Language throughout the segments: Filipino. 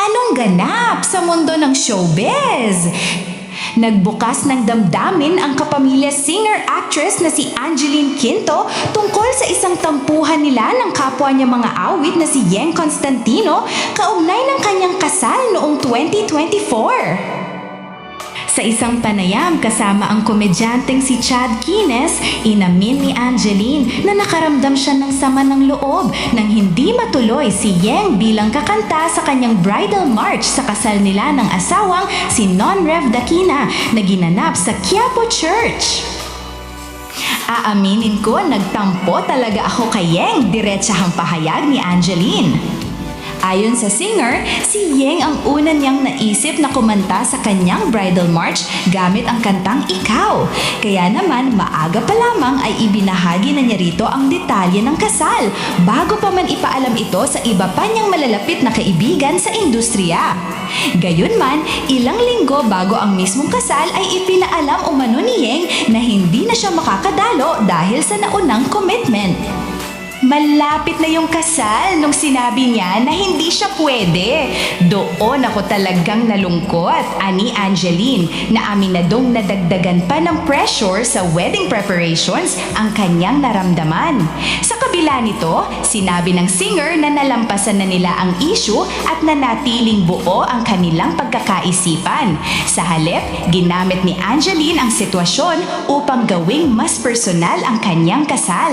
Anong ganap sa mundo ng showbiz? Nagbukas ng damdamin ang kapamilya singer-actress na si Angeline Quinto tungkol sa isang tampuhan nila ng kapwa niya mga awit na si Yeng Constantino kaugnay ng kanyang kasal noong 2024. Sa isang panayam kasama ang komedyanteng si Chad Kines, inamin ni Angeline na nakaramdam siya ng sama ng loob nang hindi matuloy si Yeng bilang kakanta sa kanyang bridal march sa kasal nila ng asawang si Non Rev Dakina na ginanap sa Quiapo Church. Aaminin ko, nagtampo talaga ako kay Yeng, diretsahang pahayag ni Angeline. Ayon sa singer, si Yeng ang una niyang naisip na kumanta sa kanyang bridal march gamit ang kantang Ikaw. Kaya naman maaga pa lamang ay ibinahagi na niya rito ang detalye ng kasal bago pa man ipaalam ito sa iba pa niyang malalapit na kaibigan sa industriya. Gayunman, ilang linggo bago ang mismong kasal ay ipinaalam umano ni Yeng na hindi na siya makakadalo dahil sa naunang commitment. Malapit na yung kasal nung sinabi niya na hindi siya pwede. Doon ako talagang nalungkot, ani Angeline, na aminadong nadagdagan pa ng pressure sa wedding preparations ang kanyang naramdaman. Sa kabila nito, sinabi ng singer na nalampasan na nila ang issue at nanatiling buo ang kanilang pagkakaisipan. Sa halip, ginamit ni Angeline ang sitwasyon upang gawing mas personal ang kanyang kasal.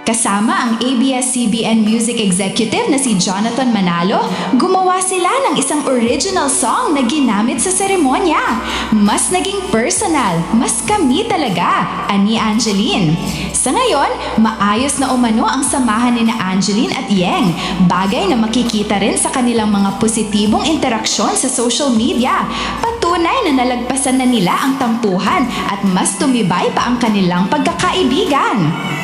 Kasama ang ABS-CBN Music Executive na si Jonathan Manalo, gumawa sila ng isang original song na ginamit sa seremonya. Mas naging personal, mas kami talaga, ani Angeline. Sa ngayon, maayos na umano ang samahan ni na Angeline at Yeng, bagay na makikita rin sa kanilang mga positibong interaksyon sa social media. Patunay na nalagpasan na nila ang tampuhan at mas tumibay pa ang kanilang pagkakaibigan.